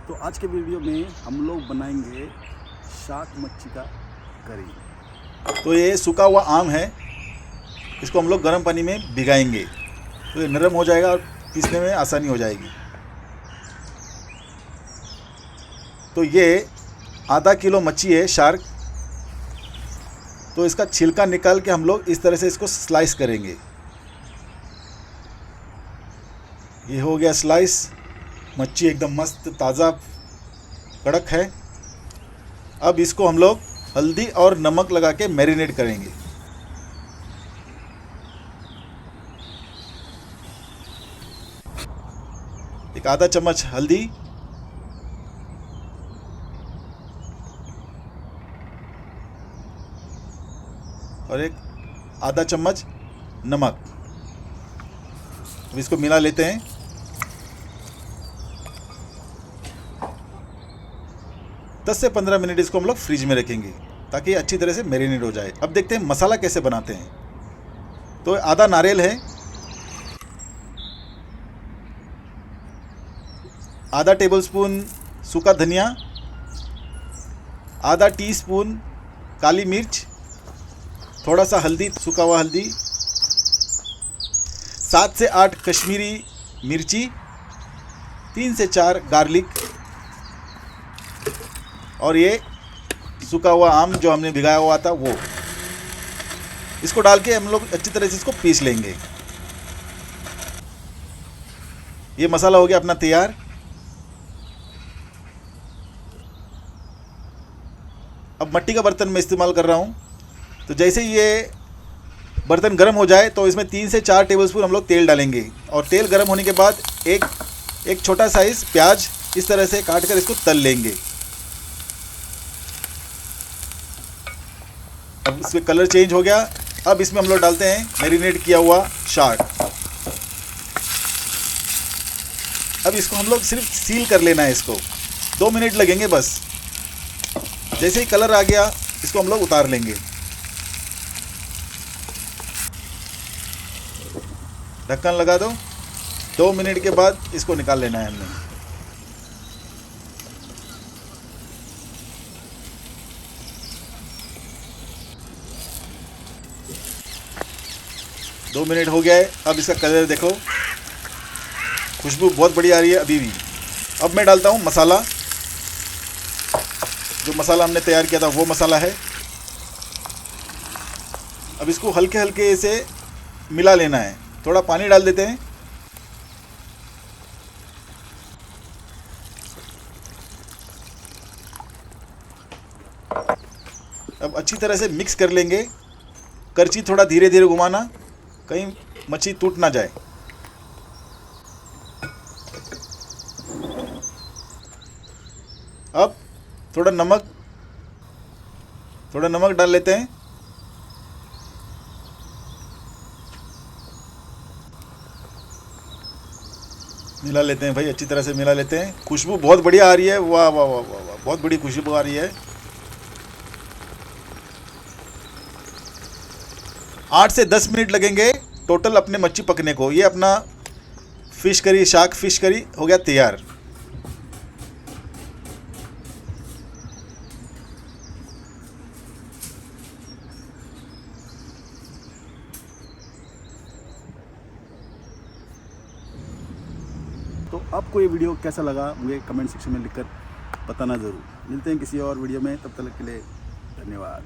तो आज के वीडियो में हम लोग बनाएंगे शार्क मच्छी का करी। तो ये सूखा हुआ आम है, इसको हम लोग गर्म पानी में भिगाएंगे तो ये नरम हो जाएगा और पीसने में आसानी हो जाएगी। तो ये आधा किलो मच्छी है शार्क। तो इसका छिलका निकाल के हम लोग इस तरह से इसको स्लाइस करेंगे। ये हो गया स्लाइस। मच्छी एकदम मस्त ताज़ा कड़क है। अब इसको हम लोग हल्दी और नमक लगा के मैरिनेट करेंगे। एक आधा चम्मच हल्दी, और एक आधा चम्मच नमक। अब इसको मिला लेते हैं। दस से 15 मिनट इसको हम लोग फ्रिज में रखेंगे ताकि अच्छी तरह से मैरिनेट हो जाए। अब देखते हैं मसाला कैसे बनाते हैं। तो आधा नारियल है, आधा टेबलस्पून सूखा धनिया, आधा टीस्पून काली मिर्च, थोड़ा सा हल्दी, सूखा हुआ हल्दी, 7 से 8 कश्मीरी मिर्ची, 3 से 4 गार्लिक, और ये सूखा हुआ आम जो हमने भिगाया हुआ था वो। इसको डाल के हम लोग अच्छी तरह से इसको पीस लेंगे। ये मसाला हो गया अपना तैयार। अब मिट्टी का बर्तन में इस्तेमाल कर रहा हूँ। तो जैसे ये बर्तन गर्म हो जाए तो इसमें 3 से 4 टेबलस्पून हम लोग तेल डालेंगे, और तेल गर्म होने के बाद एक छोटा साइज़ प्याज इस तरह से काट कर इसको तल लेंगे। अब इसमें कलर चेंज हो गया। अब इसमें हम लोग डालते हैं मैरिनेट किया हुआ शार्क। अब इसको हम लोग सिर्फ सील कर लेना है। इसको 2 मिनट लगेंगे बस। जैसे ही कलर आ गया इसको हम लोग उतार लेंगे। ढक्कन लगा दो। 2 मिनट के बाद इसको निकाल लेना है हमने। दो मिनट हो गया है। अब इसका कलर देखो, खुशबू बहुत बढ़िया आ रही है अभी भी। अब मैं डालता हूँ मसाला। जो मसाला हमने तैयार किया था वो मसाला है। अब इसको हल्के हल्के से मिला लेना है। थोड़ा पानी डाल देते हैं। अब अच्छी तरह से मिक्स कर लेंगे। करछी थोड़ा धीरे धीरे घुमाना, कहीं मच्छी टूट ना जाए। अब थोड़ा नमक डाल लेते हैं। मिला लेते हैं भाई, अच्छी तरह से मिला लेते हैं। खुशबू बहुत बढ़िया आ रही है। वाह वाह वाह वाह वाह, बहुत बड़ी खुशबू आ रही है। 8 से 10 मिनट लगेंगे टोटल अपने मच्छी पकने को। ये अपना fish curry, shark fish curry हो गया तैयार। तो आपको ये वीडियो कैसा लगा मुझे कमेंट सेक्शन में लिखकर बताना ज़रूर। मिलते हैं किसी और वीडियो में, तब तक के लिए धन्यवाद।